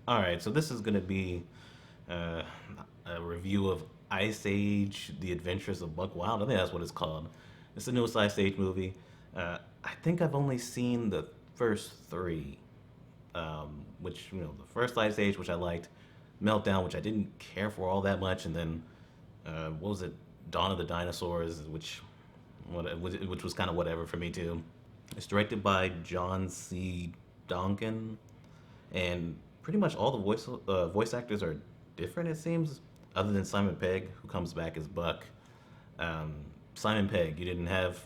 All right, so this is going to be uh, a review of Ice Age: The Adventures of Buck Wild. I think that's what it's called. It's the newest Ice Age movie. I think I've only seen the first three, which the first Ice Age, which I liked, Meltdown, which I didn't care for all that much, and then what was it, Dawn of the Dinosaurs, which was kind of whatever for me too. It's directed by John C. Donkin, and pretty much all the voice actors are different. It seems, other than Simon Pegg, who comes back as Buck. Um, Simon Pegg, you didn't have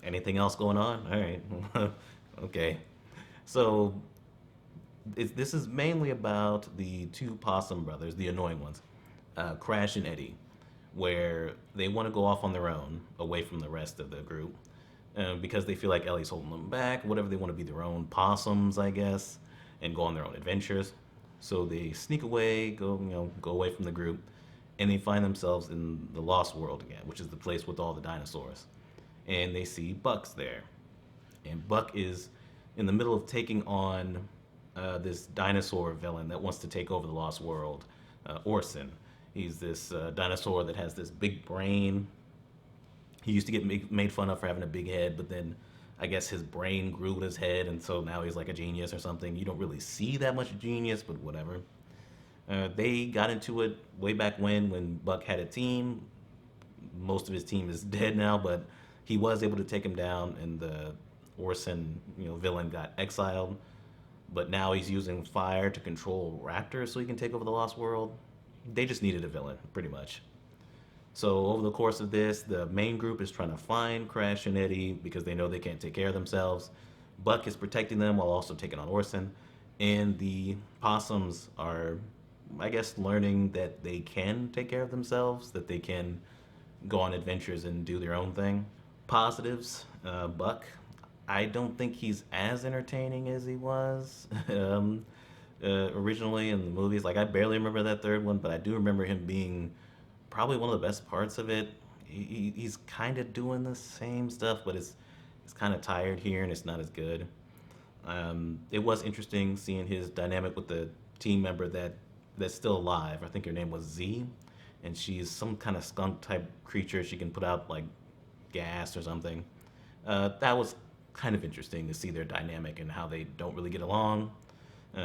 anything else going on? All right, okay. So this is mainly about the two possum brothers, the annoying ones, Crash and Eddie, where they want to go off on their own, away from the rest of the group, because they feel like Ellie's holding them back. Whatever, they want to be their own possums, I guess, and go on their own adventures. So they sneak away, go away from the group, and they find themselves in the Lost World again, which is the place with all the dinosaurs. And they see Buck's there, and Buck is in the middle of taking on this dinosaur villain that wants to take over the Lost World, Orson. He's this dinosaur that has this big brain. He used to get made fun of for having a big head, but then I guess his brain grew in his head, and so now he's like a genius or something. You don't really see that much genius, but whatever. They got into it way back when Buck had a team. Most of his team is dead now, but he was able to take him down, and the Orson, villain got exiled. But now he's using fire to control raptors so he can take over the Lost World. They just needed a villain, pretty much. So over the course of this, the main group is trying to find Crash and Eddie because they know they can't take care of themselves. Buck is protecting them while also taking on Orson. And the possums are, I guess, learning that they can take care of themselves, that they can go on adventures and do their own thing. Positives, Buck. I don't think he's as entertaining as he was originally in the movies. Like, I barely remember that third one, but I do remember him being probably one of the best parts of it. He's kind of doing the same stuff, but it's kind of tired here and it's not as good. It was interesting seeing his dynamic with the team member that's still alive. I think her name was Z, and she's some kind of skunk type creature. She can put out like gas or something. That was kind of interesting to see their dynamic and how they don't really get along.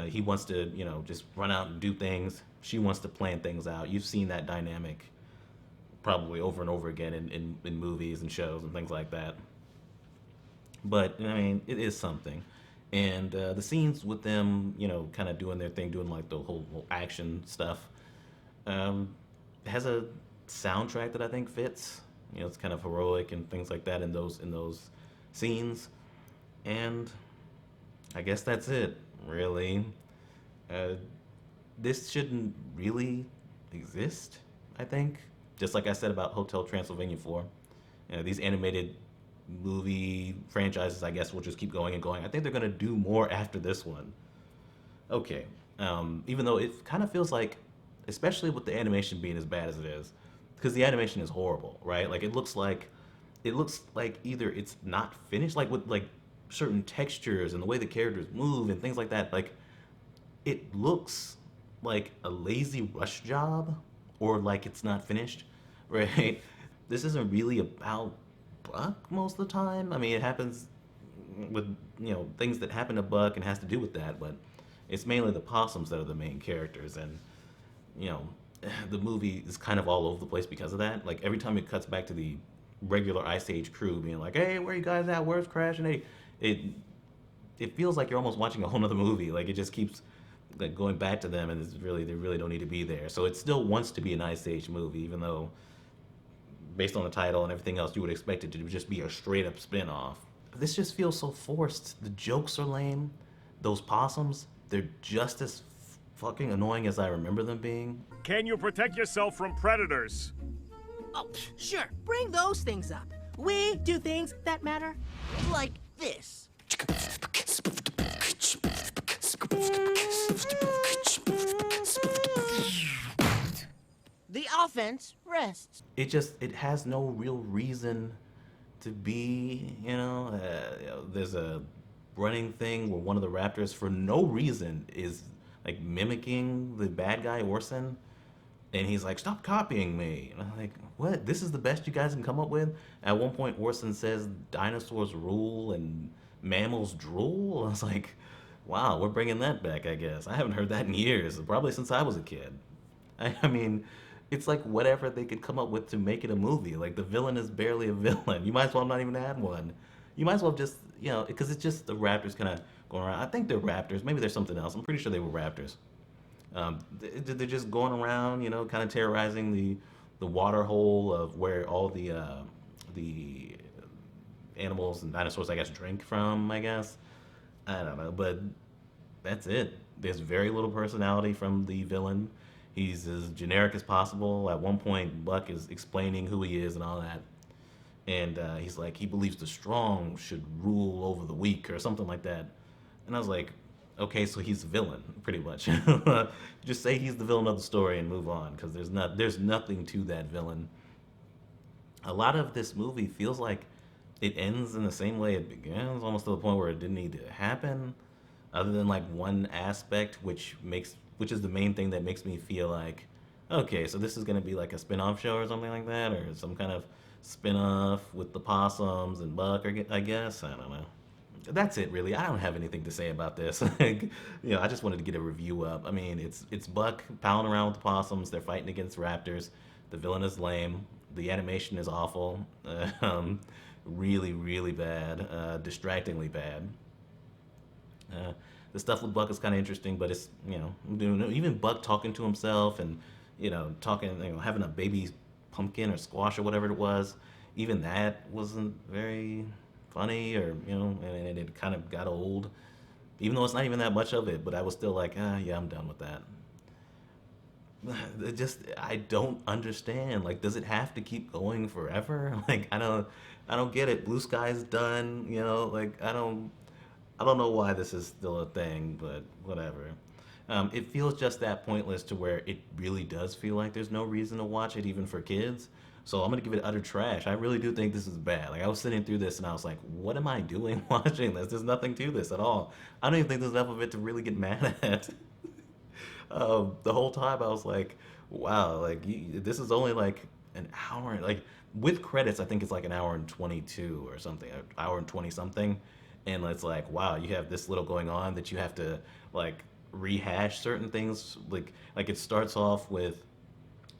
He wants to, just run out and do things. She wants to plan things out. You've seen that dynamic probably over and over again in movies and shows and things like that. But I mean, it is something. And the scenes with them, kind of doing their thing, doing like the whole action stuff, um, has a soundtrack that I think fits. It's kind of heroic and things like that in those scenes. And I guess that's it, really. Uh, this shouldn't really exist, I think. Just like I said about Hotel Transylvania 4. These animated movie franchises, I guess, will just keep going and going. I think they're going to do more after this one. Okay. Even though it kind of feels like, especially with the animation being as bad as it is, because the animation is horrible, right? Like it looks like either it's not finished, like with like certain textures and the way the characters move and things like that. Like it looks like a lazy rush job or like it's not finished, right? This isn't really about Buck most of the time. I mean, it happens with, things that happen to Buck and has to do with that, but it's mainly the possums that are the main characters. And, you know, the movie is kind of all over the place because of that. Like every time it cuts back to the regular Ice Age crew being like, "Hey, where you guys at? Where's Crash?" And it it feels like you're almost watching a whole other movie. Like it just keeps like going back to them, and they really don't need to be there. So it still wants to be an Ice Age movie, even though based on the title and everything else, you would expect it to just be a straight up spin off. This just feels so forced. The jokes are lame. Those possums, they're just as fucking annoying as I remember them being. Can you protect yourself from predators? Oh, sure. Bring those things up. We do things that matter. Like this. The offense rests. It has no real reason to be. There's a running thing where one of the raptors, for no reason, is like mimicking the bad guy Orson, and he's like, "Stop copying me." And I'm like, "What? This is the best you guys can come up with?" At one point, Orson says dinosaurs rule and mammals drool. I was like, "Wow, we're bringing that back." I guess I haven't heard that in years, probably since I was a kid. I mean, it's like whatever they could come up with to make it a movie. Like the villain is barely a villain. You might as well not even add one. You might as well just, because it's just the Raptors kind of going around. I think they're Raptors. Maybe there's something else. I'm pretty sure they were Raptors. They're just going around, kind of terrorizing the water hole of where all the animals and dinosaurs, I guess, drink from. I guess I don't know, but that's it. There's very little personality from the villain. He's as generic as possible. At one point, Buck is explaining who he is and all that, and he's like, he believes the strong should rule over the weak or something like that. And I was like, okay, so he's the villain, pretty much. Just say he's the villain of the story and move on, because there's nothing to that villain. A lot of this movie feels like it ends in the same way it begins, almost to the point where it didn't need to happen, other than like one aspect, which is the main thing that makes me feel like, okay, so this is gonna be like a spin-off show or something like that, or some kind of spin-off with the possums and Buck, or I guess I don't know. That's it, really. I don't have anything to say about this. Like, I just wanted to get a review up. I mean, it's Buck palling around with the possums. They're fighting against raptors. The villain is lame. The animation is awful. Really, really bad. Distractingly bad. The stuff with Buck is kind of interesting, but it's even Buck talking to himself and talking, having a baby pumpkin or squash or whatever it was. Even that wasn't very funny, or and it kind of got old, even though it's not even that much of it. But I was still like, yeah, I'm done with that. It just, I don't understand. Like, does it have to keep going forever? Like, I don't get it. Blue Sky's done. Like I don't know why this is still a thing, but whatever. It feels just that pointless to where it really does feel like there's no reason to watch it, even for kids. So I'm gonna give it utter trash. I really do think this is bad. Like I was sitting through this and I was like, what am I doing watching this? There's nothing to this at all. I don't even think there's enough of it to really get mad at. The whole time I was like, wow, like this is only like an hour. Like with credits, I think it's like an hour and 22 or something, an hour and 20 something. And it's like, wow, you have this little going on that you have to like rehash certain things. Like it starts off with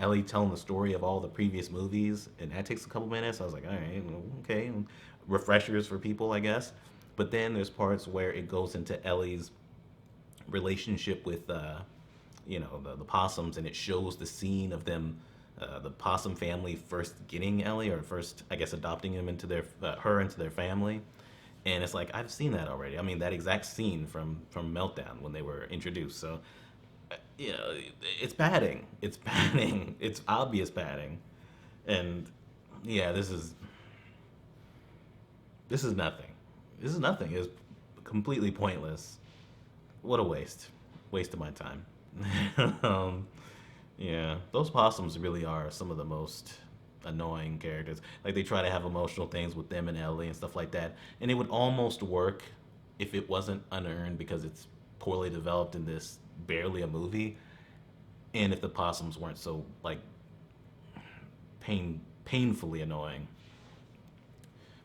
Ellie telling the story of all the previous movies, and that takes a couple minutes. I was like, all right, okay, refreshers for people, I guess. But then there's parts where it goes into Ellie's relationship with, the possums, and it shows the scene of them, the possum family first getting Ellie, or first, I guess, adopting him into her into their family. And it's like, I've seen that already. I mean, that exact scene from Meltdown when they were introduced. So it's padding. It's padding. It's obvious padding. And yeah, this is nothing. This is nothing. It's completely pointless. What a waste. Waste of my time. um, yeah, those possums really are some of the most annoying characters. Like they try to have emotional things with them and Ellie and stuff like that, and it would almost work if it wasn't unearned because it's poorly developed in this barely a movie, and if the possums weren't so like painfully annoying.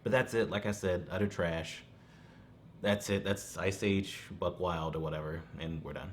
But that's it. Like I said, utter trash. That's it. That's Ice Age, Buck Wild, or whatever, and we're done.